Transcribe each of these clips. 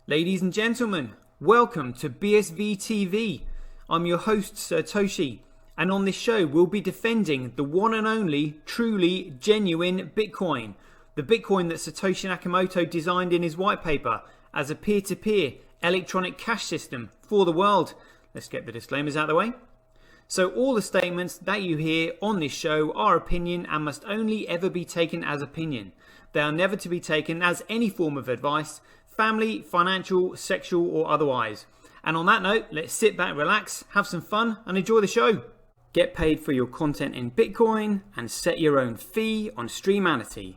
Ladies and gentlemen, welcome to BSV TV. I'm your host Satoshi, and on this show we'll be defending the one and only, truly genuine Bitcoin. The Bitcoin that Satoshi Nakamoto designed in his white paper as a peer-to-peer electronic cash system for the world. Let's get the disclaimers out of the way. So all the statements that you hear on this show are opinion and must only ever be taken as opinion. They are never to be taken as any form of advice, family, financial, sexual or otherwise. And on that note, let's sit back, relax, have some fun and enjoy the show. Get paid for your content in Bitcoin and set your own fee on Streamanity.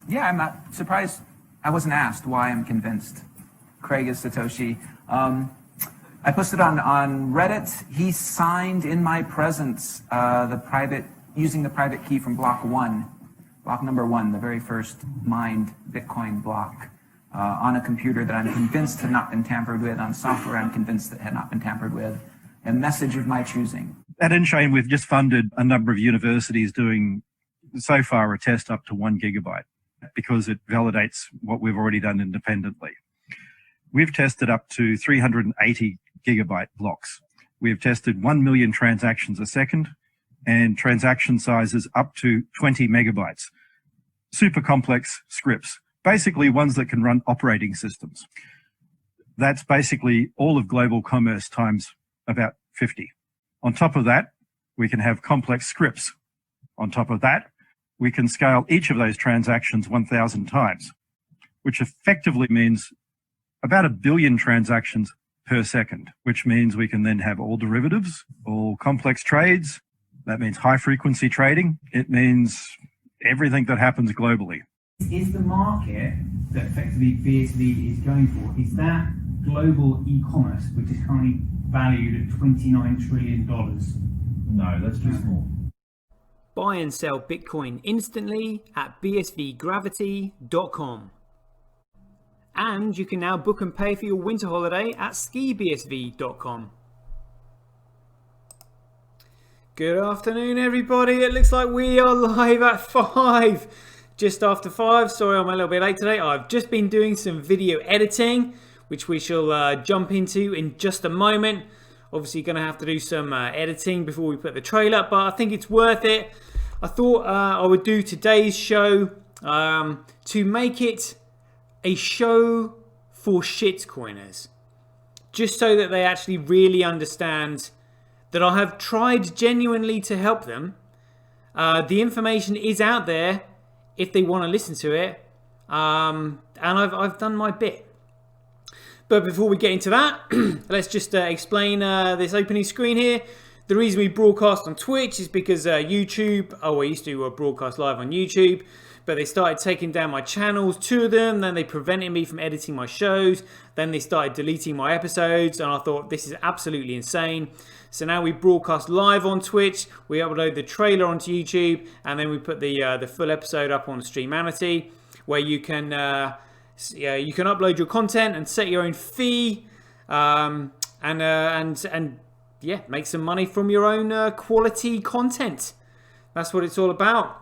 Yeah, I'm not surprised I wasn't asked why I'm convinced Craig is Satoshi. I posted on Reddit. He signed in my presence using the private key from block number one, the very first mined Bitcoin block. On a computer that I'm convinced had not been tampered with, on software I'm convinced that had not been tampered with, a message of my choosing. At InChain, we've just funded a number of universities doing, so far, a test up to 1 gigabyte because it validates what we've already done independently. We've tested up to 380 gigabyte blocks. We've tested 1 million transactions a second and transaction sizes up to 20 megabytes. Super complex scripts. Basically ones that can run operating systems. That's basically all of global commerce times about 50. On top of that, we can have complex scripts. On top of that, we can scale each of those transactions 1,000 times, which effectively means about 1 billion transactions per second, which means we can then have all derivatives, all complex trades. That means high frequency trading. It means everything that happens globally. Is the market that effectively BSV is going for, is that global e-commerce, which is currently valued at $29 trillion? No, that's too small. Buy and sell Bitcoin instantly at bsvgravity.com. And you can now book and pay for your winter holiday at skibsv.com. Good afternoon, everybody. It looks like we are live at 5. Just after 5. Sorry, I'm a little bit late today. I've just been doing some video editing, which we shall jump into in just a moment. Obviously, going to have to do some editing before we put the trailer up, but I think it's worth it. I thought I would do today's show to make it a show for shitcoiners, just so that they actually really understand that I have tried genuinely to help them. The information is out there if they want to listen to it, and I've done my bit. But before we get into that, let's just explain this opening screen here. The reason we broadcast on Twitch is because YouTube, I used to broadcast live on YouTube, but they started taking down my channels, 2 of them, then they prevented me from editing my shows, then they started deleting my episodes, and I thought this is absolutely insane. So now we broadcast live on Twitch, we upload the trailer onto YouTube, and then we put the full episode up on Streamanity, where you can upload your content and set your own fee, and make some money from your own quality content. That's what it's all about.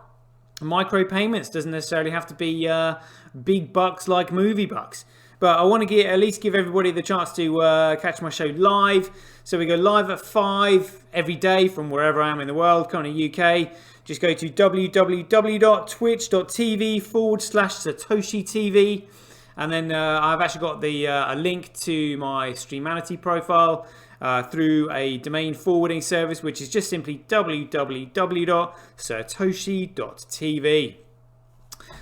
Micro payments doesn't necessarily have to be big bucks like movie bucks. But I want to at least give everybody the chance to catch my show live. So we go live at 5 every day from wherever I am in the world, currently UK. Just go to www.twitch.tv/SatoshiTV. And then I've actually got a link to my Streamanity profile through a domain forwarding service, which is just simply www.satoshi.tv.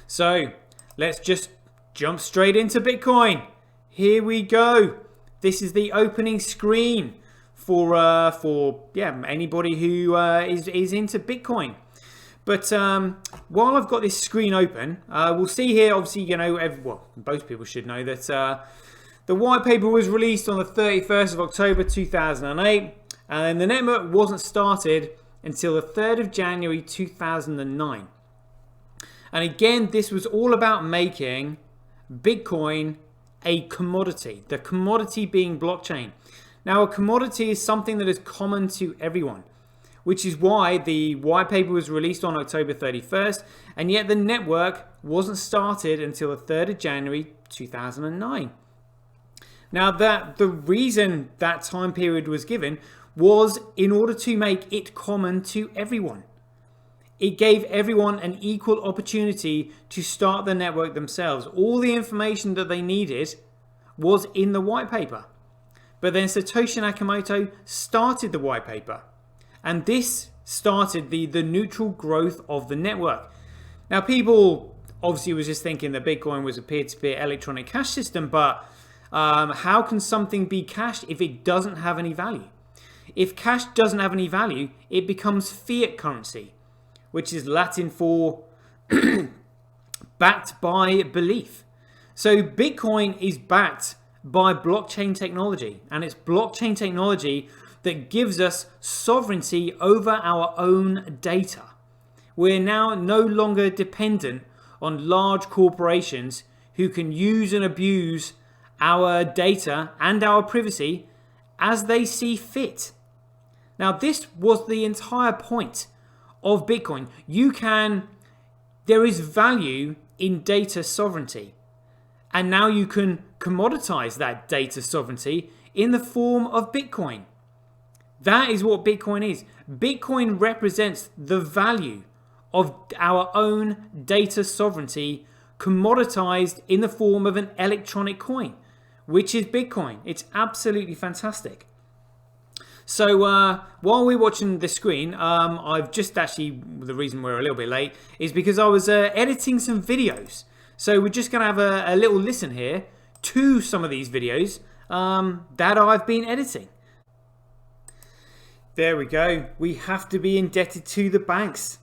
So let's just jump straight into Bitcoin. Here we go. This is the opening screen for anybody who is into Bitcoin. But while I've got this screen open, we'll see here, obviously, most people should know that the white paper was released on the 31st of October 2008, and the network wasn't started until the 3rd of January 2009. And again, this was all about making Bitcoin a commodity, the commodity being blockchain. Now, a commodity is something that is common to everyone, which is why the white paper was released on October 31st, and yet the network wasn't started until the 3rd of January 2009. Now, the reason that time period was given was in order to make it common to everyone. It gave everyone an equal opportunity to start the network themselves. All the information that they needed was in the white paper. But then Satoshi Nakamoto started the white paper. And this started the neutral growth of the network. Now, people obviously was just thinking that Bitcoin was a peer-to-peer electronic cash system, but how can something be cash if it doesn't have any value? If cash doesn't have any value, it becomes fiat currency, which is Latin for backed by belief. So Bitcoin is backed by blockchain technology, and it's blockchain technology that gives us sovereignty over our own data. We're now no longer dependent on large corporations who can use and abuse our data and our privacy as they see fit. Now, this was the entire point of Bitcoin. There is value in data sovereignty. And now you can commoditize that data sovereignty in the form of Bitcoin. That is what Bitcoin is. Bitcoin represents the value of our own data sovereignty commoditized in the form of an electronic coin, which is Bitcoin. It's absolutely fantastic. So while we're watching the screen, I've just actually, the reason we're a little bit late is because I was editing some videos. So we're just going to have a little listen here to some of these videos that I've been editing. There we go. We have to be indebted to the banks,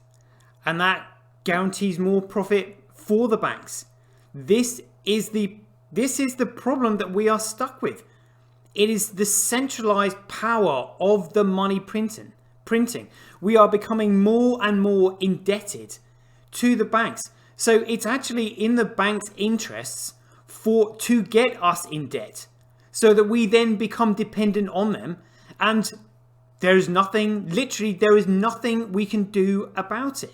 and that guarantees more profit for the banks. This is the problem that we are stuck with. It is the centralized power of the money printing. We are becoming more and more indebted to the banks. So it's actually in the bank's interests to get us in debt so that we then become dependent on them, and there is nothing we can do about it.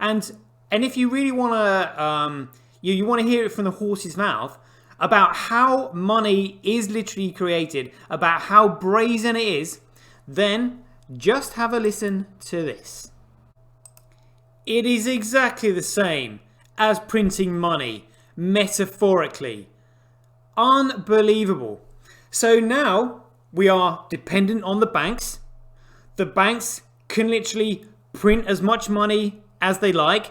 And if you really want to you want to hear it from the horse's mouth about how money is literally created, about how brazen it is, then just have a listen to this. It is exactly the same as printing money, metaphorically. Unbelievable. So now we are dependent on the banks. The banks can literally print as much money as they like.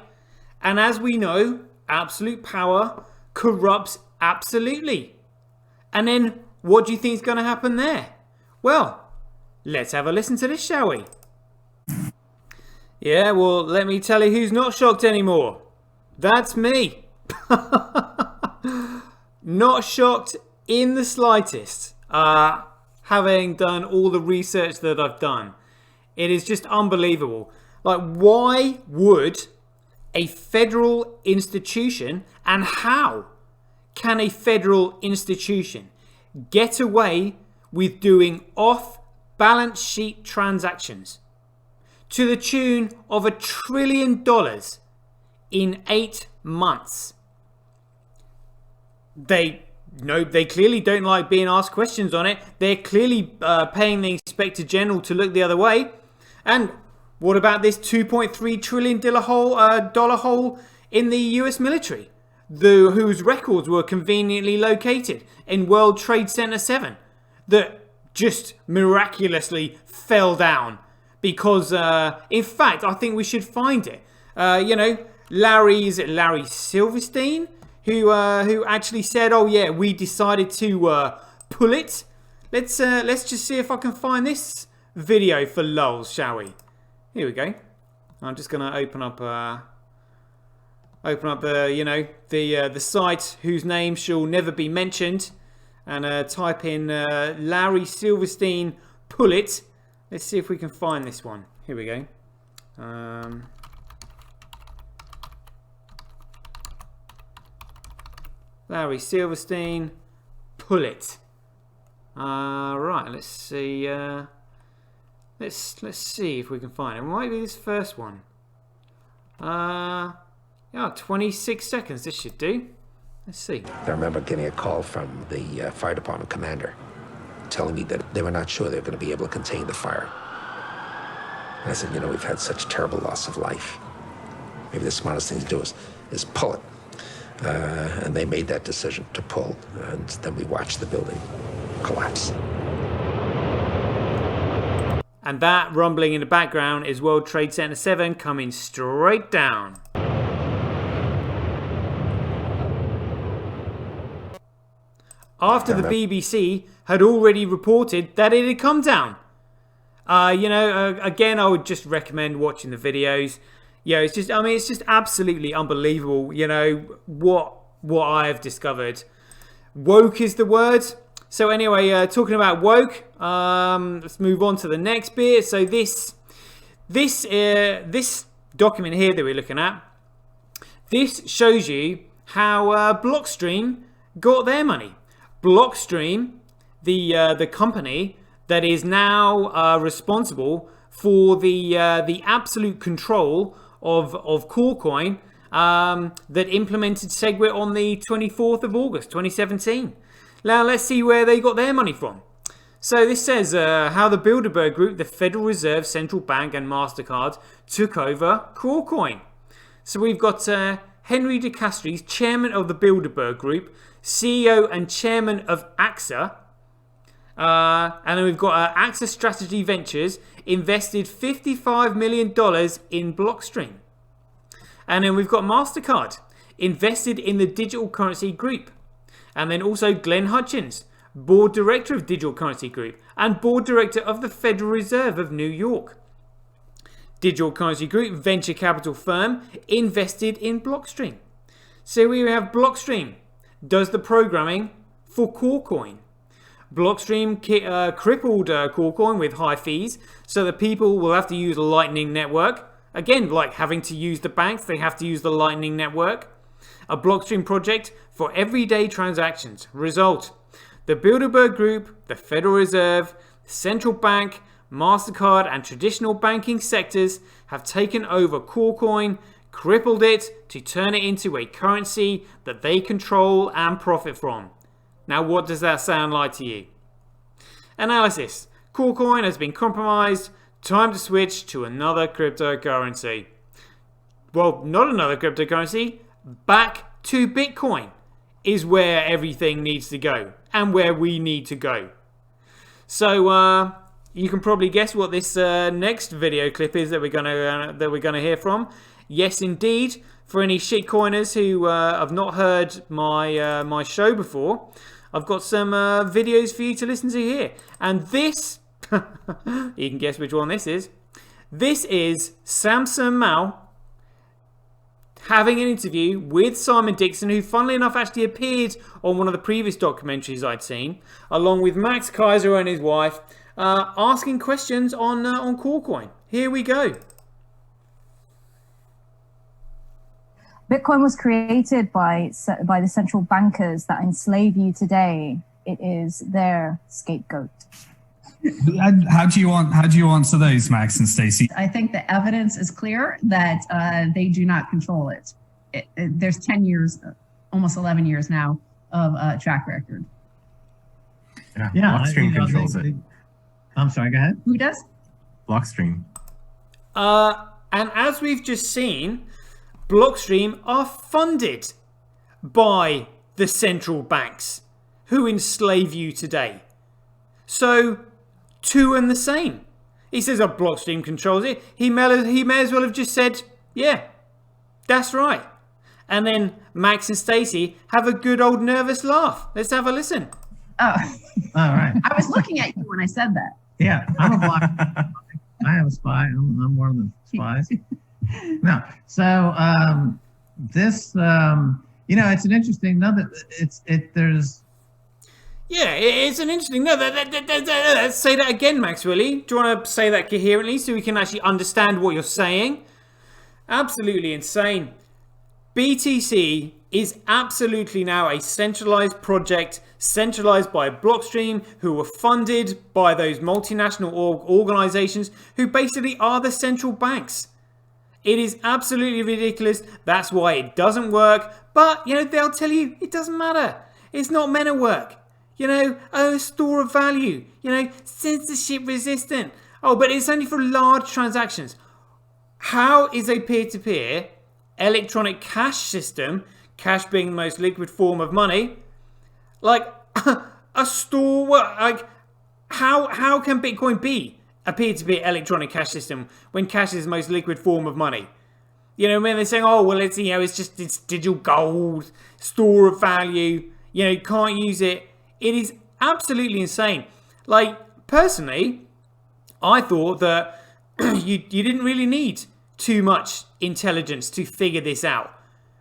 And as we know, absolute power corrupts absolutely. And then what do you think is going to happen there? Well, let's have a listen to this, shall we? Yeah, well, let me tell you who's not shocked anymore. That's me. Not shocked in the slightest, having done all the research that I've done. It is just unbelievable. Like, why would a federal institution, and how can a federal institution get away with doing off-balance sheet transactions to the tune of $1 trillion in 8 months? They clearly don't like being asked questions on it. They're clearly paying the Inspector General to look the other way. And what about this $2.3 trillion hole in the US military, whose records were conveniently located in World Trade Center 7, that just miraculously fell down? Because, in fact, I think we should find it. Larry Silverstein, who actually said, "Oh yeah, we decided to pull it." Let's just see if I can find this video for lulz, shall we? Here we go. I'm just gonna open up the site whose name shall never be mentioned, and type in Larry Silverstein pull it. Let's see if we can find this one. Here we go. Larry Silverstein pull it. Right, let's see. Let's see if we can find it. It might be this first one. Yeah, 26 seconds. This should do. Let's see. I remember getting a call from the fire department commander telling me that they were not sure they were going to be able to contain the fire. And I said, we've had such terrible loss of life. Maybe the smartest thing to do is pull it. And they made that decision to pull, and then we watched the building collapse. And that rumbling in the background is World Trade Center 7 coming straight down. After the BBC had already reported that it had come down. Again, I would just recommend watching the videos. It's just absolutely unbelievable, what I have discovered. Woke is the word. So anyway, talking about woke, let's move on to the next bit. So this document here that we're looking at, this shows you how Blockstream got their money. Blockstream, the company that is now responsible for the absolute control of Corecoin, that implemented SegWit on the 24th of August 2017. Now let's see where they got their money from. So this says how the Bilderberg Group, the Federal Reserve Central Bank and MasterCard took over Corecoin. So we've got Henry de Castries, chairman of the Bilderberg Group, CEO and chairman of AXA. And then we've got AXA Strategy Ventures invested $55 million in Blockstream. And then we've got MasterCard invested in the Digital Currency Group. And then also Glenn Hutchins, board director of Digital Currency Group and board director of the Federal Reserve of New York. Digital Currency Group, venture capital firm, invested in Blockstream. So we have Blockstream does the programming for Corecoin. Blockstream crippled Corecoin with high fees, so that people will have to use a Lightning Network. Again, like having to use the banks, they have to use the Lightning Network. A Blockstream project for everyday transactions. Result: the Bilderberg Group, the Federal Reserve, the Central Bank, MasterCard and traditional banking sectors have taken over Corecoin, crippled it to turn it into a currency that they control and profit from. Now, what does that sound like to you? Analysis. Corecoin has been compromised. Time to switch to another cryptocurrency. Well, not another cryptocurrency. Back to Bitcoin is where everything needs to go and where we need to go. So you can probably guess what this next video clip is that we're gonna hear from. Yes, indeed. For any shitcoiners who have not heard my show before, I've got some videos for you to listen to here. And this, you can guess which one this is. This is Samson Mao having an interview with Simon Dixon, who funnily enough actually appeared on one of the previous documentaries I'd seen, along with Max Kaiser and his wife, asking questions on Corecoin. Here we go. Bitcoin was created by the central bankers that enslave you today. It is their scapegoat. How do you answer those, Max and Stacey? I think the evidence is clear that they do not control it. There's 10 years, almost 11 years now of track record. Yeah, Blockstream controls it. I'm sorry, go ahead. Who does? Blockstream. And as we've just seen, Blockstream are funded by the central banks who enslave you today. So, two and the same. He says, oh, Blockstream controls it. He may as well have just said, yeah, that's right. And then Max and Stacey have a good old nervous laugh. Let's have a listen. Oh, all right. I was looking at you when I said that. Yeah, I'm a block. I have a spy. I'm one of the spies. No, so this, it's an interesting. There's. Yeah, it's an interesting. No, let's say that again, Max. Really, do you want to say that coherently so we can actually understand what you're saying? Absolutely insane. BTC is absolutely now a centralized project, centralized by Blockstream, who were funded by those multinational organizations who basically are the central banks. It is absolutely ridiculous. That's why it doesn't work. But, you know, they'll tell you it doesn't matter. It's not meant to work. You know, oh, store of value. You know, censorship resistant. Oh, but it's only for large transactions. How is a peer-to-peer electronic cash system, cash being the most liquid form of money, like a store? Like, how can Bitcoin be a peer-to-peer electronic cash system when cash is the most liquid form of money? You know, when they're saying, oh, well, it's, you know, it's digital gold, store of value, you know, you can't use it. It is absolutely insane. Like, personally, I thought that you didn't really need too much intelligence to figure this out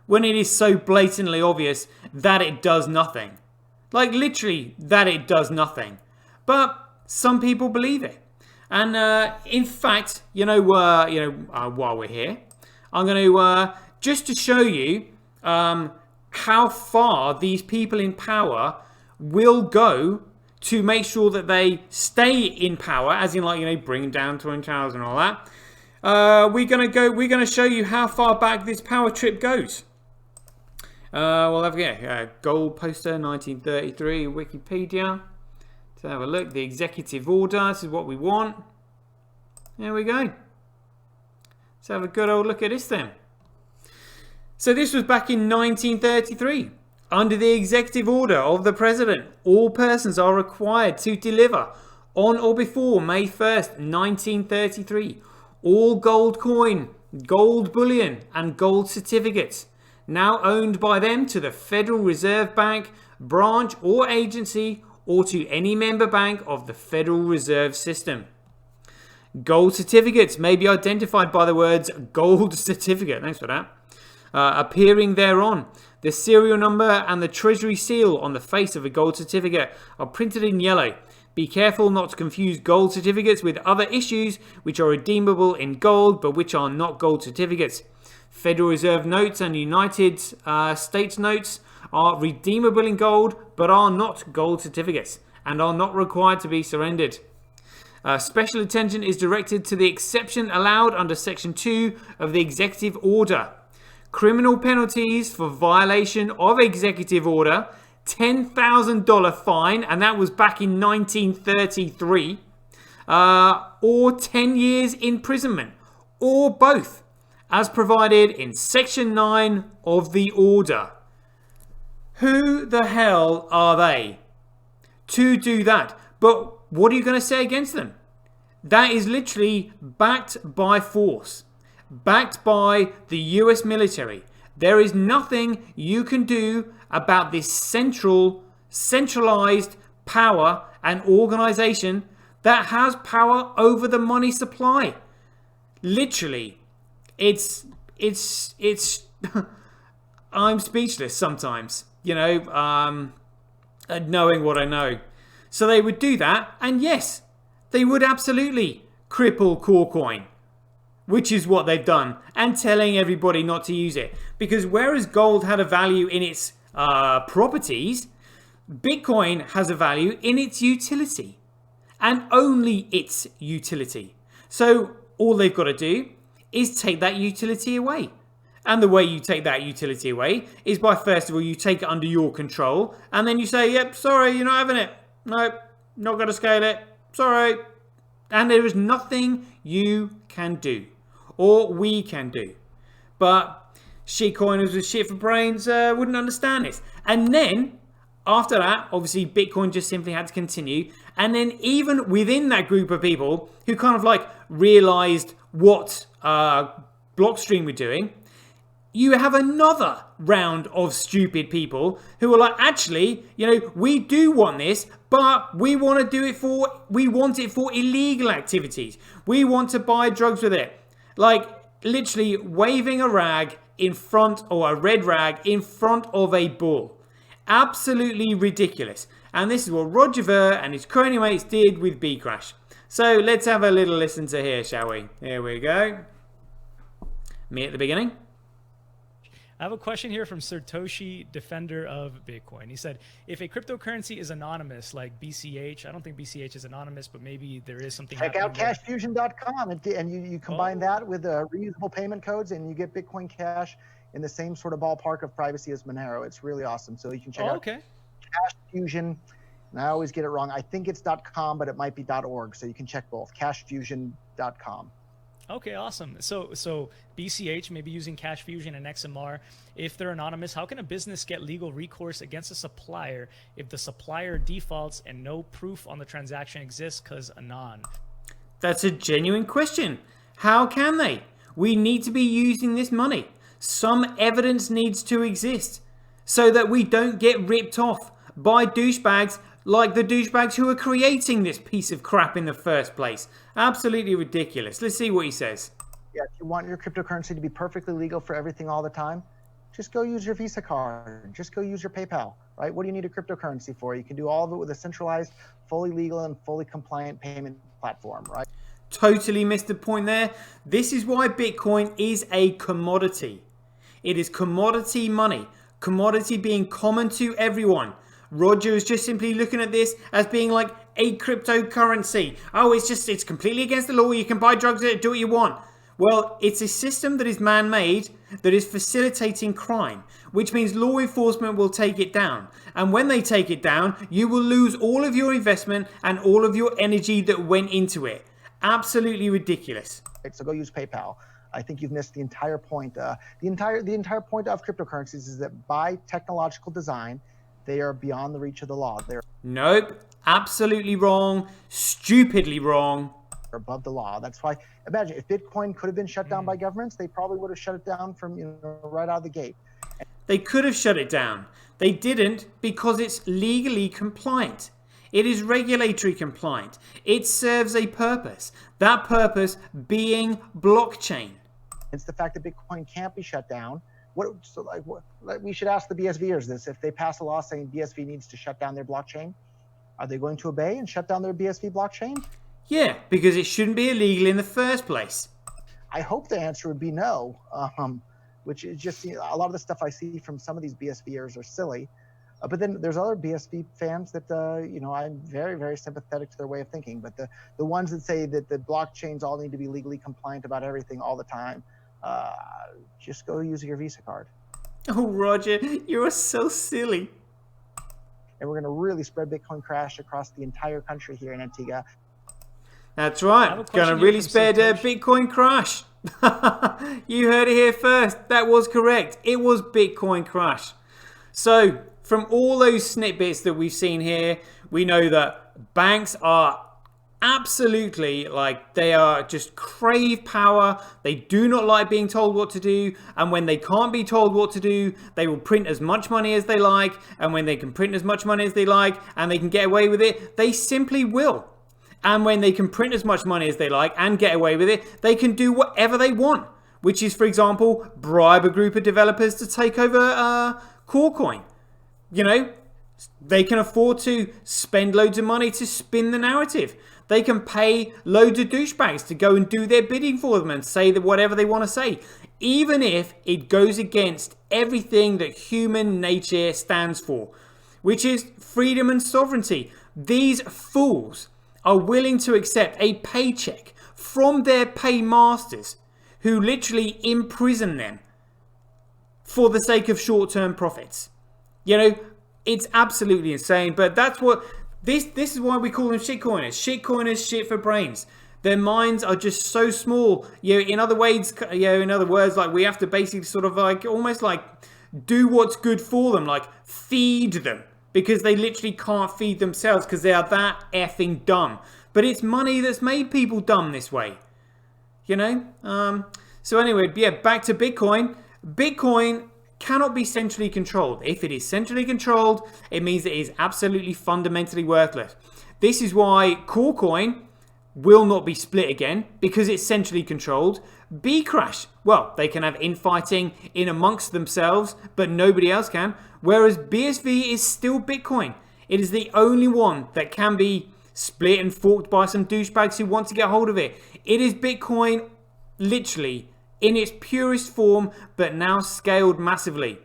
when it is so blatantly obvious that it does nothing. Like, literally, that it does nothing. But some people believe it. And in fact, while we're here, I'm going to, just to show you how far these people in power will go to make sure that they stay in power, as in, like, you know, bring down Twin Towers and all that. We're going to show you how far back this power trip goes. We'll have gold poster 1933 Wikipedia. So have a look. The executive order. This is what we want. There we go. Let's have a good old look at this then. So this was back in 1933. Under the executive order of the president, all persons are required to deliver on or before May 1st, 1933, all gold coin, gold bullion, and gold certificates now owned by them to the Federal Reserve Bank, branch or agency, or to any member bank of the Federal Reserve System. Gold certificates may be identified by the words gold certificate, thanks for that, appearing thereon. The serial number and the treasury seal on the face of a gold certificate are printed in yellow. Be careful not to confuse gold certificates with other issues which are redeemable in gold but which are not gold certificates. Federal Reserve notes and United States notes are redeemable in gold but are not gold certificates and are not required to be surrendered. Special attention is directed to the exception allowed under Section 2 of the Executive Order. Criminal penalties for violation of Executive Order, $10,000 fine, and that was back in 1933, or 10 years imprisonment, or both, as provided in Section 9 of the Order. Who the hell are they to do that? But what are you going to say against them? That is literally backed by force, backed by the US military. There is nothing you can do about this centralized power and organization that has power over the money supply. Literally, it's I'm speechless sometimes, you know, knowing what I know. So they would do that, and yes, they would absolutely cripple Corecoin, which is what they've done, and telling everybody not to use it. Because whereas gold had a value in its properties, Bitcoin has a value in its utility, and only its utility. So all they've got to do is take that utility away. And the way you take that utility away is by, first of all, you take it under your control, and then you say, yep, sorry, you're not having it. Nope, not going to scale it. Sorry. And there is nothing you can do, or we can do. But shitcoiners with shit for brains wouldn't understand this. And then, after that, obviously, Bitcoin just simply had to continue. And then even within that group of people who kind of like realized what Blockstream were doing, you have another round of stupid people who are like, actually, you know, we do want this, but we want to do it we want it for illegal activities. We want to buy drugs with it. Like, literally waving a rag in front, or a red rag in front of a bull. Absolutely ridiculous. And this is what Roger Ver and his crony mates did with Bcrash. So let's have a little listen to here, shall we? Here we go. Me at the beginning. I have a question here from Satoshi, defender of Bitcoin. He said, if a cryptocurrency is anonymous, like BCH, I don't think BCH is anonymous, but maybe there is something. Check out cashfusion.com and you combine that with reusable payment codes and you get Bitcoin Cash in the same sort of ballpark of privacy as Monero. It's really awesome. So you can check out Cashfusion. And I always get it wrong. I think it's .com, but it might be .org. So you can check both. Cashfusion.com. Okay, awesome. So BCH, maybe using Cash Fusion and XMR, if they're anonymous, how can a business get legal recourse against a supplier if the supplier defaults and no proof on the transaction exists because anon? That's a genuine question. How can they? We need to be using this money. Some evidence needs to exist so that we don't get ripped off by douchebags like the douchebags who are creating this piece of crap in the first place. Absolutely ridiculous. Let's see what he says. Yeah, if you want your cryptocurrency to be perfectly legal for everything all the time, just go use your Visa card. Just go use your PayPal, right? What do you need a cryptocurrency for? You can do all of it with a centralized, fully legal and fully compliant payment platform, right? Totally missed the point there. This is why Bitcoin is a commodity. It is commodity money. Commodity being common to everyone. Roger is just simply looking at this as being like a cryptocurrency. Oh, it's completely against the law. You can buy drugs, do what you want. Well, it's a system that is man-made that is facilitating crime, which means law enforcement will take it down. And when they take it down, you will lose all of your investment and all of your energy that went into it. Absolutely ridiculous. So go use PayPal. I think you've missed the entire point. The entire point of cryptocurrencies is that by technological design, they are beyond the reach of the law. Nope, absolutely wrong, stupidly wrong. They're above the law. That's why, imagine if Bitcoin could have been shut down by governments, they probably would have shut it down from right out of the gate. They could have shut it down. They didn't because it's legally compliant. It is regulatory compliant. It serves a purpose. That purpose being blockchain. It's the fact that Bitcoin can't be shut down. We should ask the BSVers this. If they pass a law saying BSV needs to shut down their blockchain, are they going to obey and shut down their BSV blockchain? Yeah, because it shouldn't be illegal in the first place. I hope the answer would be no, which is just a lot of the stuff I see from some of these BSVers are silly. But then there's other BSV fans that, I'm very, very sympathetic to their way of thinking. But the ones that say that the blockchains all need to be legally compliant about everything all the time, just go use your Visa card. Oh, Roger, you're so silly. And we're going to really spread Bitcoin Crash across the entire country here in Antigua. That's right. Going to really spread Bitcoin Crash. You heard it here first. That was correct. It was Bitcoin Crash. So, from all those snippets that we've seen here, we know that banks are absolutely, they are just crave power. They do not like being told what to do, and when they can't be told what to do, they will print as much money as they like, and when they can print as much money as they like and they can get away with it, they simply will. And when they can print as much money as they like and get away with it, they can do whatever they want, which is, for example, bribe a group of developers to take over CoreCoin. They can afford to spend loads of money to spin the narrative. They can pay loads of douchebags to go and do their bidding for them and say that whatever they want to say, even if it goes against everything that human nature stands for, which is freedom and sovereignty. These fools are willing to accept a paycheck from their paymasters who literally imprison them for the sake of short-term profits. It's absolutely insane, but that's what this is why we call them shitcoiners. Shitcoiners, shit for brains. Their minds are just so small. In other words, we have to basically sort of almost do what's good for them, feed them, because they literally can't feed themselves because they are that effing dumb. But it's money that's made people dumb this way. So anyway, back to Bitcoin. Bitcoin cannot be centrally controlled. If it is centrally controlled, it means that it is absolutely fundamentally worthless. This is why CoreCoin will not be split again, because it's centrally controlled. Bcrash, well, they can have infighting in amongst themselves, but nobody else can. Whereas BSV is still Bitcoin. It is the only one that can be split and forked by some douchebags who want to get hold of it. It is Bitcoin, literally, in its purest form, but now scaled massively.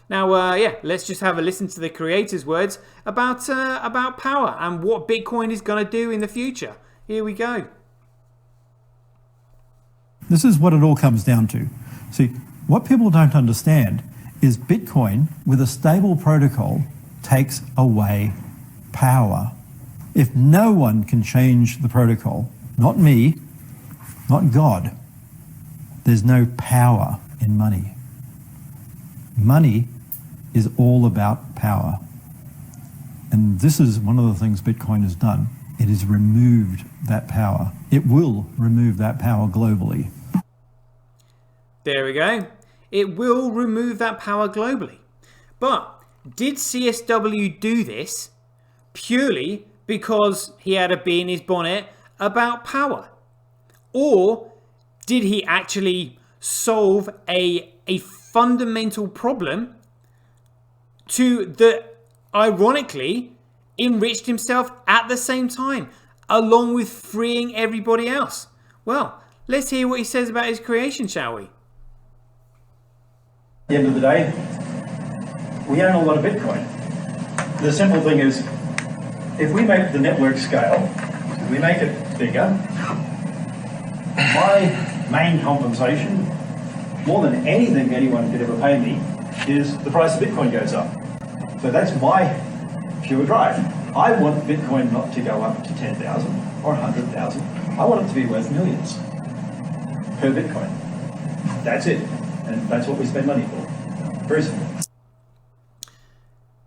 Now, yeah, let's just have a listen to the creator's words about power and what Bitcoin is going to do in the future. Here we go. This is what it all comes down to. See, what people don't understand is Bitcoin with a stable protocol takes away power. If no one can change the protocol, not me, not God, there's no power in money. Money is all about power. And this is one of the things Bitcoin has done. It has removed that power. It will remove that power globally. There we go. It will remove that power globally. But did CSW do this purely because he had a bee in his bonnet about power? Or did he actually solve a fundamental problem that ironically enriched himself at the same time, along with freeing everybody else? Well, let's hear what he says about his creation, shall we? At the end of the day, we own a lot of Bitcoin. The simple thing is, if we make the network scale, we make it bigger, my main compensation, more than anything anyone could ever pay me, is the price of Bitcoin goes up. So that's my pure drive. I want Bitcoin not to go up to 10,000 or 100,000. I want it to be worth millions per Bitcoin. That's it. And that's what we spend money for. Very simple.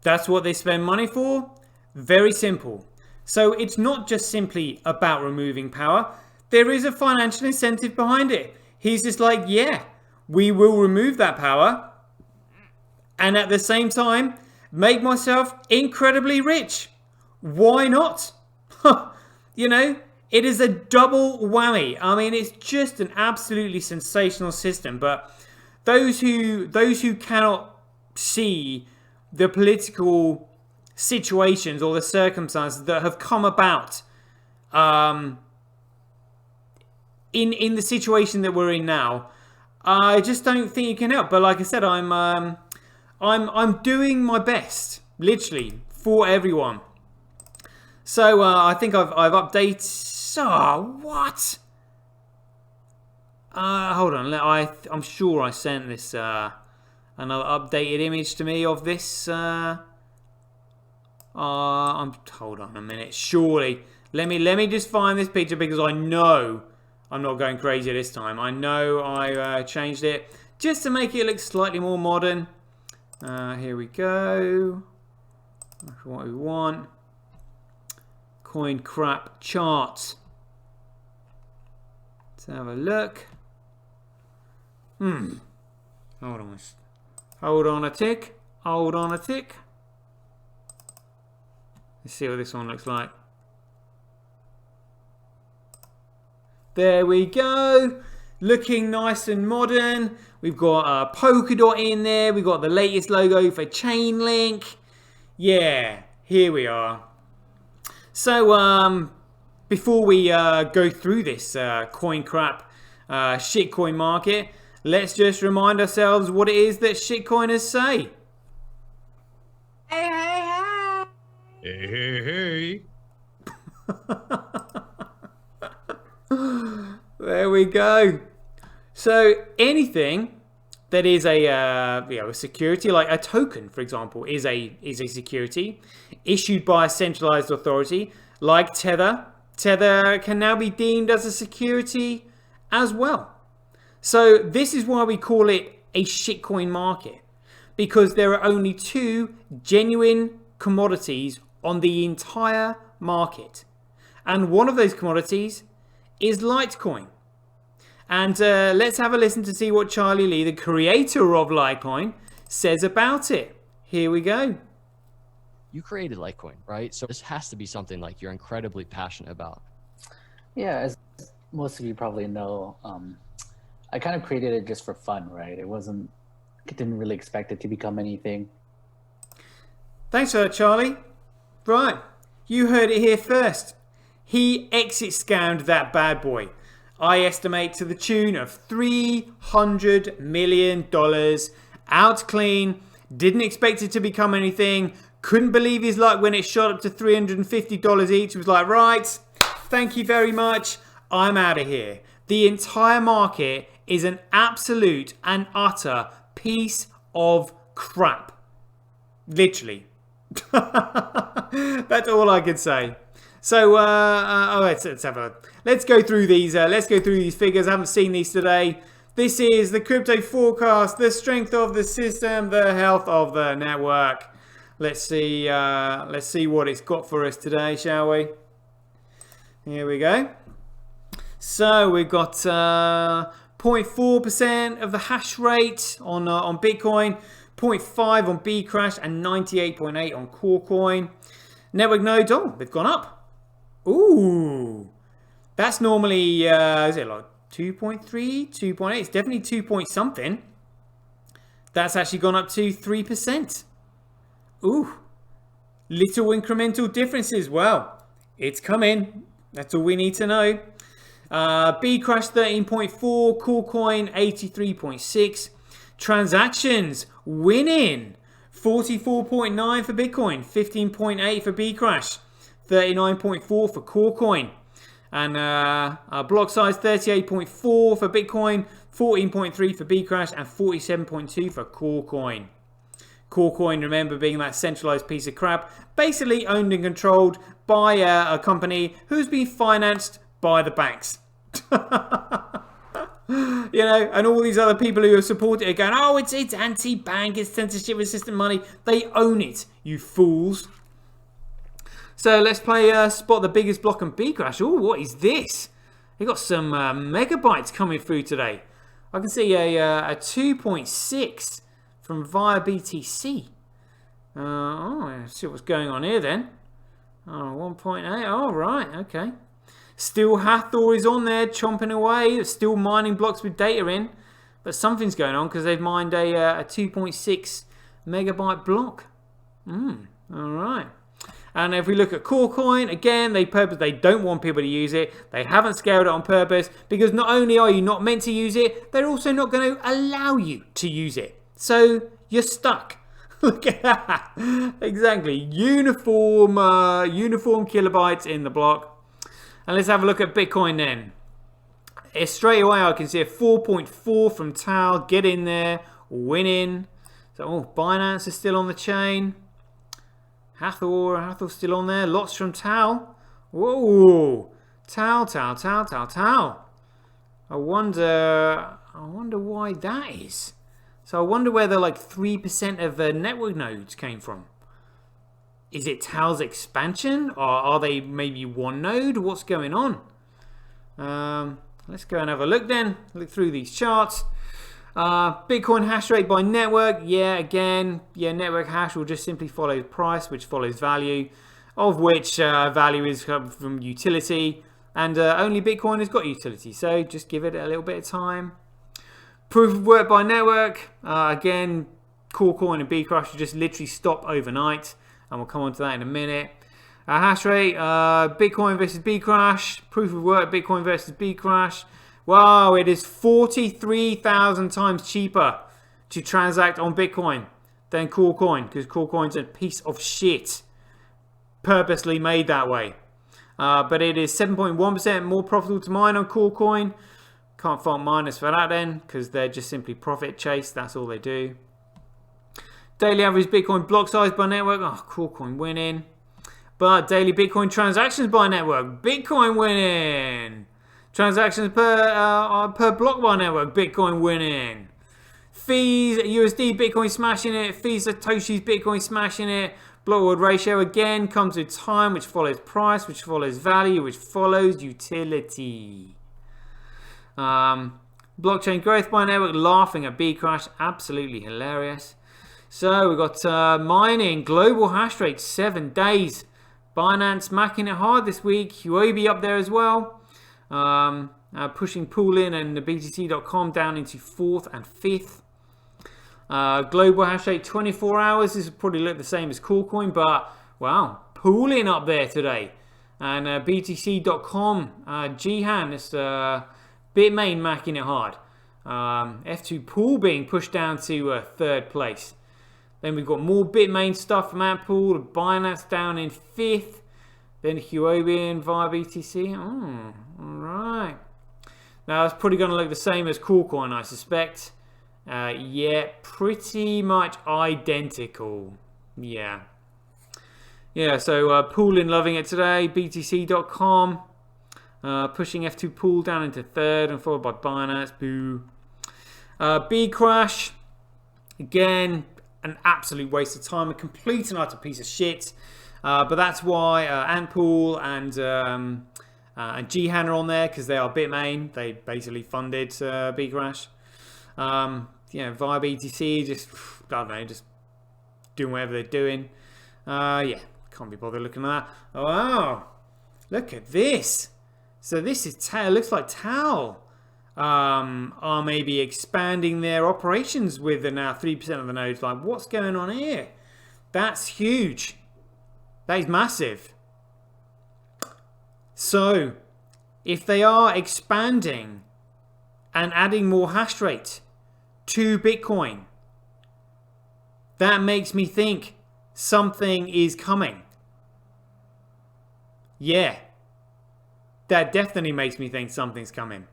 That's what they spend money for? Very simple. So it's not just simply about removing power. There is a financial incentive behind it. He's just like, yeah, we will remove that power and at the same time make myself incredibly rich. Why not? You know, it is a double whammy. I mean, it's just an absolutely sensational system. But those who cannot see the political situations or the circumstances that have come about in the situation that we're in now, I just don't think you can help. But like I said, I'm doing my best, literally, for everyone. So I think I've updated. Oh, what? Hold on. I'm sure I sent this another updated image to me of this. Hold on a minute. Surely, let me just find this picture because I know I'm not going crazy this time. I know I changed it just to make it look slightly more modern. Here we go. That's what we want. Coin crap chart. Let's have a look. Hold on. Hold on a tick. Hold on a tick. Let's see what this one looks like. There we go. Looking nice and modern. We've got a polka dot in there. We've got the latest logo for Chainlink. Yeah, here we are. So, before we go through this coin crap shitcoin market, let's just remind ourselves what it is that shitcoiners say. Hey, hey, hey. Hey, hey, hey. There we go. So anything that is a security, like a token, for example, is a security issued by a centralized authority, like Tether. Tether can now be deemed as a security as well. So this is why we call it a shitcoin market, because there are only two genuine commodities on the entire market, and one of those commodities is Litecoin. And let's have a listen to see what Charlie Lee, the creator of Litecoin, says about it. Here we go. You created Litecoin, right? So this has to be something like you're incredibly passionate about. Yeah, as most of you probably know, I kind of created it just for fun, right? Didn't really expect it to become anything. Thanks for that, Charlie. Right, you heard it here first. He exit scammed that bad boy. I estimate to the tune of $300 million. Out clean. Didn't expect it to become anything. Couldn't believe his luck when it shot up to $350 each. Was like, right, thank you very much. I'm out of here. The entire market is an absolute and utter piece of crap. Literally. That's all I could say. So, let's have a. Let's go through these. Let's go through these figures. I haven't seen these today. This is the crypto forecast, the strength of the system, the health of the network. Let's see what it's got for us today, shall we? Here we go. So we've got 0.4% of the hash rate on Bitcoin, 0.5 on Bcrash, and 98.8 on Corecoin. Network nodes, oh, they've gone up. Ooh, that's normally is it like 2.3, 2.8? It's definitely 2 point something. That's actually gone up to 3%. Ooh, little incremental differences. Well, it's coming. That's all we need to know. Bcrash 13.4, Corecoin 83.6. Transactions winning 44.9 for Bitcoin, 15.8 for Bcrash, 39.4 for Corecoin, and block size 38.4 for Bitcoin, 14.3 for Bcrash, and 47.2 for Corecoin. Corecoin, remember, being that centralized piece of crap, basically owned and controlled by a company who's been financed by the banks. You know, and all these other people who have supported it going, oh, it's anti-bank, it's censorship resistant money. They own it, you fools. So let's play spot the biggest block on Bcrash. Oh, what is this? They got some megabytes coming through today. I can see a 2.6 from via BTC. Let's see what's going on here then. Oh, 1.8. Oh, right, okay. Still Hathor is on there, chomping away. Still mining blocks with data in. But something's going on because they've mined a 2.6 megabyte block. All right. And if we look at Corecoin, again, they don't want people to use it. They haven't scaled it on purpose because not only are you not meant to use it, they're also not going to allow you to use it. So you're stuck. Look at that. Exactly. Uniform kilobytes in the block. And let's have a look at Bitcoin then. Straight away, I can see a 4.4 from Tal. Get in there. Winning. So, Binance is still on the chain. Hathor's still on there. Lots from Tal. Whoa. Tal. I wonder why that is. So I wonder where the 3% of network nodes came from. Is it Tal's expansion, or are they maybe one node? What's going on? Let's go and have a look then. Look through these charts. Bitcoin hash rate by network. Network hash will just simply follow price, which follows value, of which value is from utility, and only Bitcoin has got utility. So just give it a little bit of time. Proof of work by network. Again, Corecoin and Bcrash will just literally stop overnight. And we'll come on to that in a minute. Hash rate, Bitcoin versus Bcrash. Proof of work, Bitcoin versus Bcrash. Wow, it is 43,000 times cheaper to transact on Bitcoin than Corecoin, because Corecoin's a piece of shit. Purposely made that way. But it is 7.1% more profitable to mine on Corecoin. Can't fault miners for that then, because they're just simply profit chase. That's all they do. Daily average Bitcoin block size by network. Oh, Corecoin winning. But daily Bitcoin transactions by network. Bitcoin winning. Transactions per block by network. Bitcoin winning. Fees, USD, Bitcoin smashing it. Fees, Satoshi's, Bitcoin smashing it. Block reward ratio again comes with time, which follows price, which follows value, which follows utility. Blockchain growth by network. Laughing at Bcrash. Absolutely hilarious. So we've got mining, global hash rate, 7 days. Binance macking it hard this week. Huobi up there as well. Pushing Poolin and the BTC.com down into 4th and 5th. Global hash rate, 24 hours. This will probably look the same as Corecoin, but wow, Poolin up there today. And BTC.com, Jihan, this Bitmain macking it hard. F2 Pool being pushed down to third place. Then we've got more Bitmain stuff from Antpool. Binance down in fifth. Then Huobi and Vibe ETC. Oh, alright. Now that's probably going to look the same as Coolcoin, I suspect. Yeah, pretty much identical. Yeah. Yeah, so Poolin loving it today. BTC.com. Pushing F2 Pool down into third and followed by Binance. Boo. B Crash. Again, an absolute waste of time. A complete and utter piece of shit. But that's why Antpool and Jihan are on there, because they are Bitmain. They basically funded B Crash. Vibe ETC, just, I don't know, just doing whatever they're doing. Yeah, can't be bothered looking at that. Wow, look at this. So this is Tau. Looks like Tau are maybe expanding their operations with now 3% of the nodes. Like, what's going on here? That's huge. That is massive. So, if they are expanding and adding more hash rate to Bitcoin, that makes me think something is coming. Yeah. That definitely makes me think something's coming.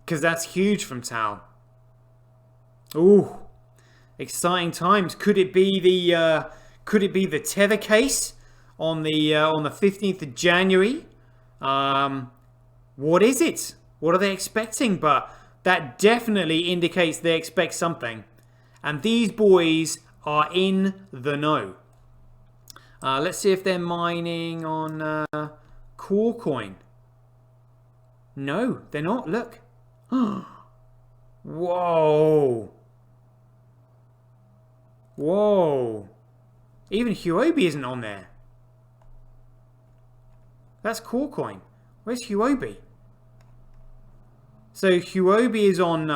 Because that's huge from Tau. Ooh. Exciting times. Could it be the Tether case on the 15th of January? What is it? What are they expecting? But that definitely indicates they expect something. And these boys are in the know. Let's see if they're mining on Coolcoin. No, they're not. Look. Whoa. Whoa. Even Huobi isn't on there. That's Coolcoin. Where's Huobi? So Huobi is on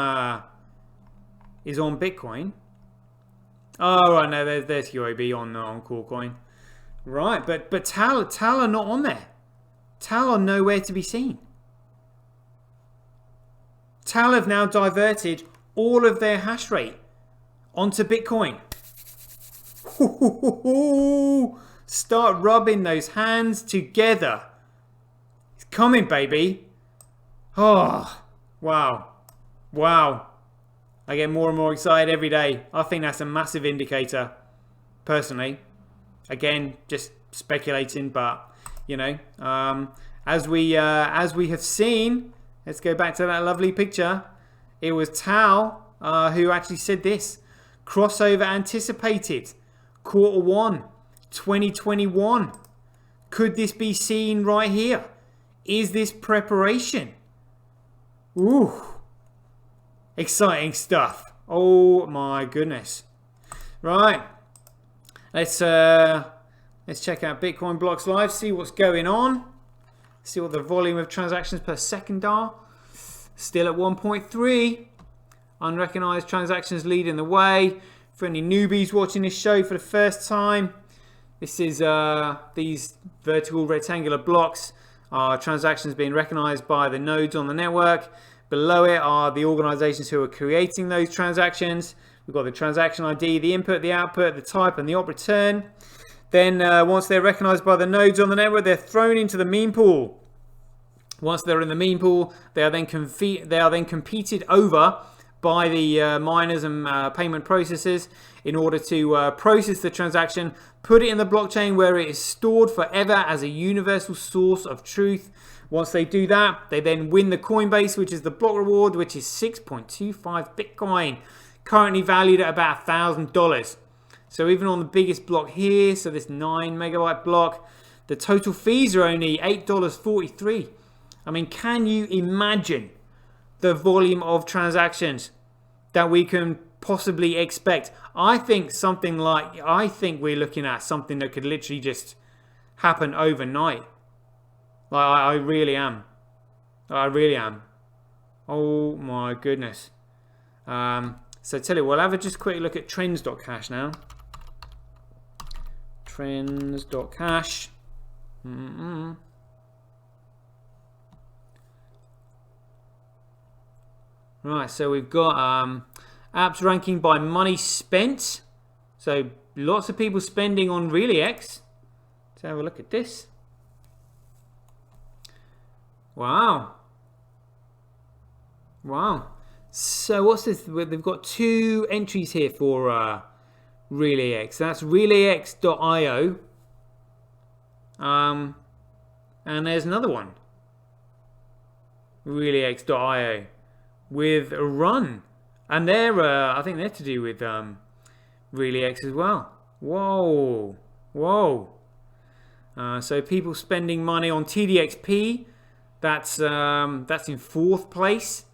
Bitcoin. Oh right, no, there's Huobi on Coolcoin. Right, but Tal are not on there. Tal are nowhere to be seen. Tal have now diverted all of their hash rate onto Bitcoin. Start rubbing those hands together. It's coming, baby. Oh, wow. Wow. I get more and more excited every day. I think that's a massive indicator, personally. Again, just speculating, but you know, as we have seen, let's go back to that lovely picture. It was Tao who actually said this: crossover anticipated, Q1 2021. Could this be seen right here? Is this preparation? Ooh, exciting stuff. Oh my goodness. Right. Let's check out Bitcoin Blocks Live, see what's going on. See what the volume of transactions per second are. Still at 1.3. Unrecognized transactions leading the way. For any newbies watching this show for the first time, this is these vertical rectangular blocks are transactions being recognized by the nodes on the network. Below it are the organizations who are creating those transactions. We've got the transaction ID, the input, the output, the type, and the op return. Then once they're recognized by the nodes on the network, they're thrown into the meme pool. Once they're in the meme pool, they are then competed over by the miners and payment processors in order to process the transaction, put it in the blockchain where it is stored forever as a universal source of truth. Once they do that, they then win the Coinbase, which is the block reward, which is 6.25 Bitcoin, currently valued at about $1,000. So even on the biggest block here, so this 9 megabyte block, the total fees are only $8.43. I mean, can you imagine the volume of transactions that we can possibly expect? I think we're looking at something that could literally just happen overnight. Like, I really am. I really am. Oh my goodness. So tell you, we'll have a just quick look at trends.cash now. Trends.cash. Right, so we've got apps ranking by money spent. So lots of people spending on ReallyX. Let's have a look at this. Wow. Wow. So what's this? They've got 2 entries here for ReallyX. That's reallyx.io. And there's another one. reallyx.io with a run. And they're I think they're to do with ReallyX as well. Whoa. Whoa. So people spending money on TDXP. That's in 4th place.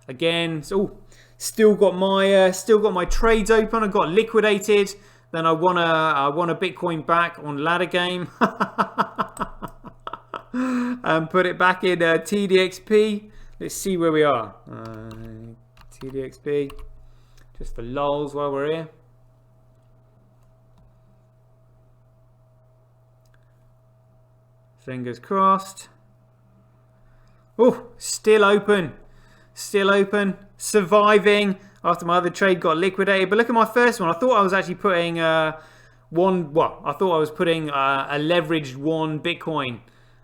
Again, so still got my trades open. I got liquidated. Then I won a Bitcoin back on Ladder Game and put it back in TDXP. Let's see where we are. TDXP, just for lols while we're here. Fingers crossed. Oh, still open. Still open. Surviving after my other trade got liquidated. But look at my first one. I thought I was actually putting I thought I was putting a leveraged 1 Bitcoin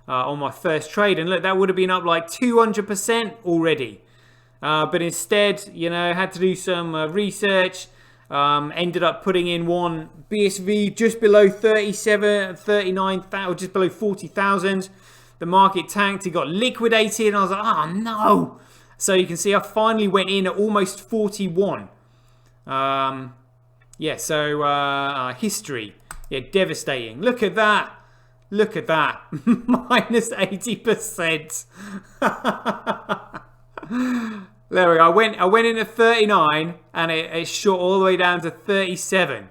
on my first trade. And look, that would have been up like 200% already. But instead, you know, had to do some research. Ended up putting in 1 BSV just below 39,000, just below 40,000. The market tanked, it got liquidated, and I was like, oh no. So you can see I finally went in at almost 41. Yeah, so history. Yeah, devastating. Look at that. Look at that. Minus 80%. There we go. I went in at 39 and it shot all the way down to 37.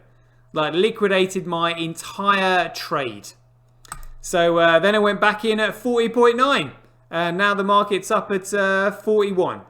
Like liquidated my entire trade. So then I went back in at 40.9. And now the market's up at 41.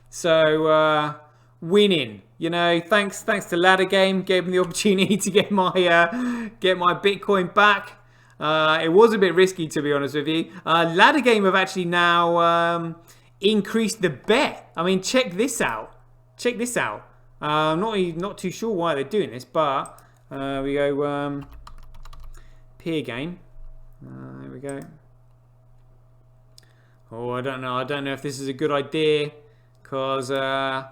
So winning. You know, thanks to Ladder Game, gave me the opportunity to get my Bitcoin back. It was a bit risky, to be honest with you. Ladder Game have actually now increased the bet. I mean, check this out. Check this out. I'm not too sure why they're doing this, but we go peer game. There we go. Oh, I don't know. I don't know if this is a good idea, cause I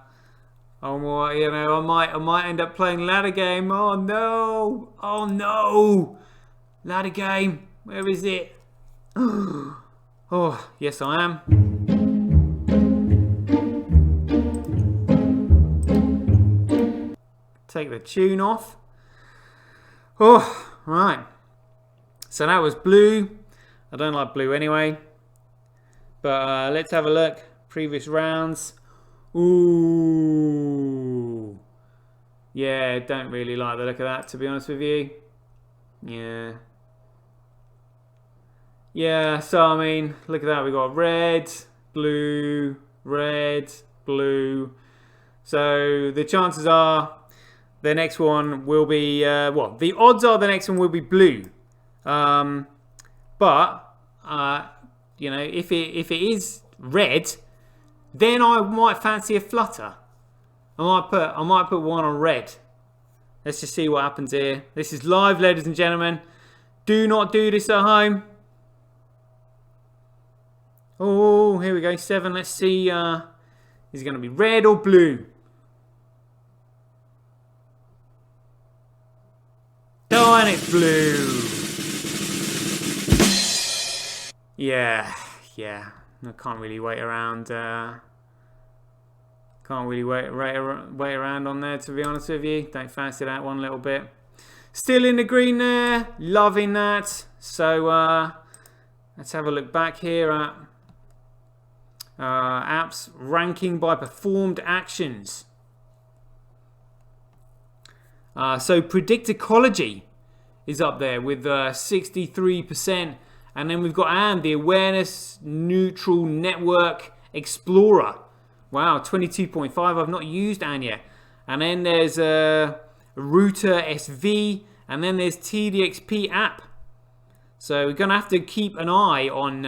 might end up playing Ladder Game. Oh no! Oh no! Ladder Game, where is it? Oh, yes I am. Take the tune off. Oh, right. So that was blue. I don't like blue anyway. But let's have a look. Previous rounds. Ooh. Yeah, don't really like the look of that, to be honest with you. Yeah. Yeah, so I mean, look at that. We got red, blue, red, blue. So the chances are the next one will be, the odds are the next one will be blue. You know, if it is red, then I might fancy a flutter. I might put one on red. Let's just see what happens here. This is live, ladies and gentlemen. Do not do this at home. Oh, here we go. 7. Let's see. Is it going to be red or blue? Oh, and it's blue. Yeah. I can't really wait around. Can't really wait around on there, to be honest with you. Don't fancy that one little bit. Still in the green there. Loving that. So let's have a look back here at apps ranking by performed actions. So Predicticology is up there with 63%. And then we've got the Awareness Neutral Network Explorer. Wow, 22.5. I've not used ANN yet. And then there's Router SV. And then there's TDXP app. So we're going to have to keep an eye on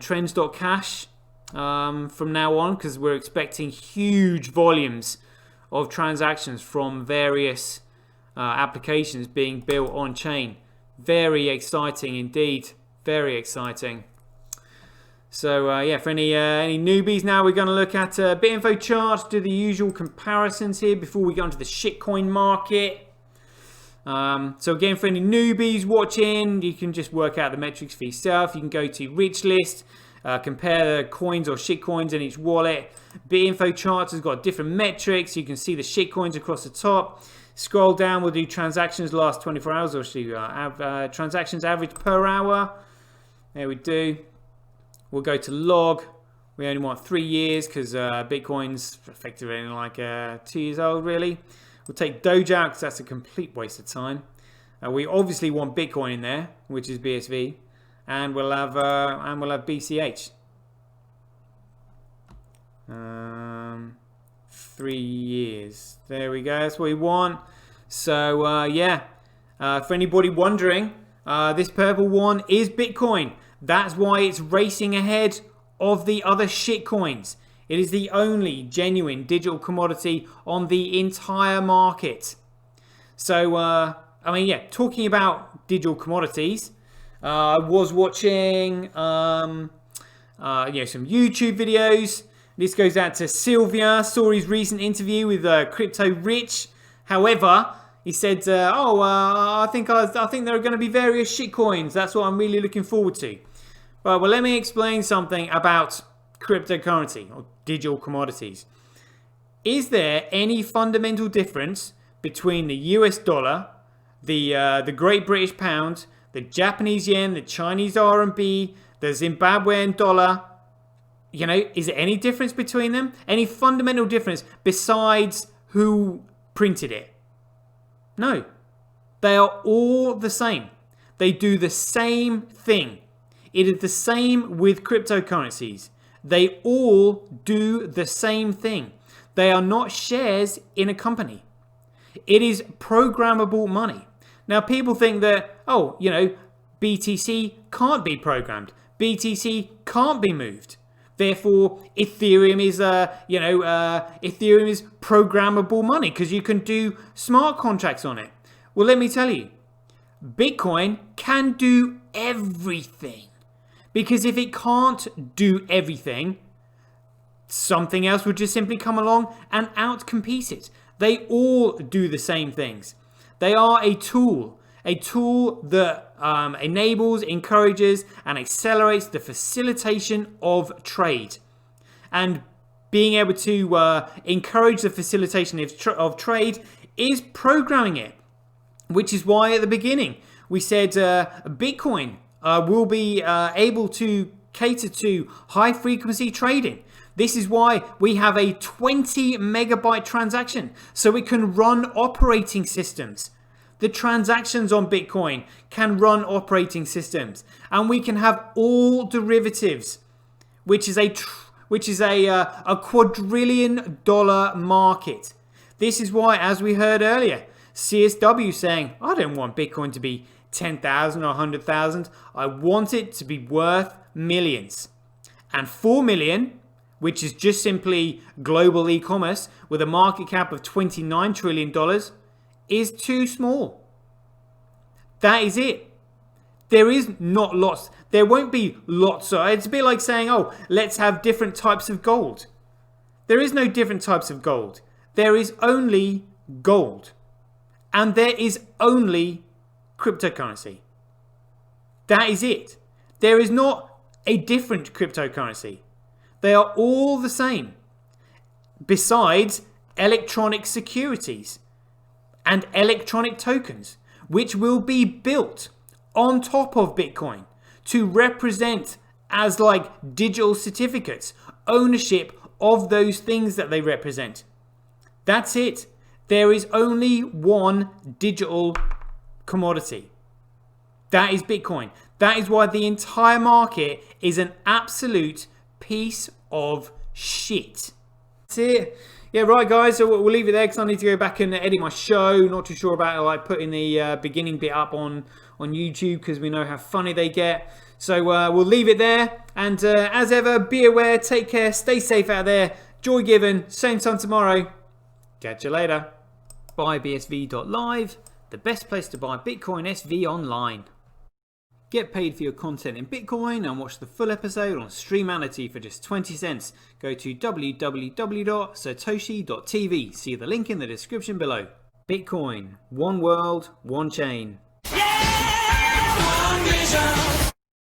trends.cash. from now on, because we're expecting huge volumes of transactions from various applications being built on chain. Very exciting indeed. Very exciting. So yeah, for any newbies, now we're going to look at BitInfo charts, do the usual comparisons here before we go into the shitcoin market. So again, for any newbies watching, you can just work out the metrics for yourself. You can go to Rich List, compare the coins or shitcoins in each wallet. BitInfo charts has got different metrics. You can see the shitcoins across the top. Scroll down, we'll do transactions last 24 hours, or transactions average per hour. There we do. We'll go to log. We only want 3 years because Bitcoin's effectively only like 2 years old, really. We'll take Doge out because that's a complete waste of time. We obviously want Bitcoin in there, which is BSV, and we'll have BCH. 3 years. There we go. That's what we want. So yeah, for anybody wondering, this purple one is Bitcoin. That's why it's racing ahead of the other shitcoins. It is the only genuine digital commodity on the entire market. So, I mean, yeah, talking about digital commodities, I was watching, you know, some YouTube videos. This goes out to Sylvia, saw his recent interview with Crypto Rich. However, he said, I think there are going to be various shitcoins. That's what I'm really looking forward to. Right, well, let me explain something about cryptocurrency or digital commodities. Is there any fundamental difference between the US dollar, the Great British Pound, the Japanese yen, the Chinese RMB, the Zimbabwean dollar? You know, is there any difference between them? Any fundamental difference besides who printed it? No. They are all the same. They do the same thing. It is the same with cryptocurrencies. They all do the same thing. They are not shares in a company. It is programmable money. Now, people think that, oh, you know, BTC can't be programmed. BTC can't be moved. Therefore, Ethereum is, Ethereum is programmable money because you can do smart contracts on it. Well, let me tell you, Bitcoin can do everything. Because if it can't do everything, something else would just simply come along and outcompete it. They all do the same things. They are a tool that enables, encourages, and accelerates the facilitation of trade. And being able to encourage the facilitation of trade is programming it, which is why at the beginning we said Bitcoin will be able to cater to high frequency trading. This is why we have a 20 megabyte transaction, so it can run operating systems. The transactions on Bitcoin can run operating systems, and we can have all derivatives, which is a $250 market. This is why, as we heard earlier, CSW saying, I don't want Bitcoin to be 10,000 or 100,000. I want it to be worth millions. And 4 million, which is just simply global e-commerce with a market cap of $29 trillion, is too small. That is it. There is not lots. There won't be lots. It's a bit like saying, oh, let's have different types of gold. There is no different types of gold. There is only gold. And there is only cryptocurrency. That is it. There is not a different cryptocurrency. They are all the same. Besides electronic securities and electronic tokens, which will be built on top of Bitcoin to represent as like digital certificates, ownership of those things that they represent. That's it. There is only one digital commodity. That is Bitcoin. That is why the entire market is an absolute piece of shit. That's it. Yeah, right, guys. So we'll leave it there because I need to go back and edit my show. Not too sure about like putting the beginning bit up on on YouTube because we know how funny they get. So we'll leave it there. And as ever, be aware, take care, stay safe out there. Joy given. Same time tomorrow. Catch you later. BuyBSV.live, the best place to buy Bitcoin SV online. Get paid for your content in Bitcoin and watch the full episode on Streamanity for just 20 cents. Go to www.satoshi.tv. See the link in the description below. Bitcoin, one world, one chain.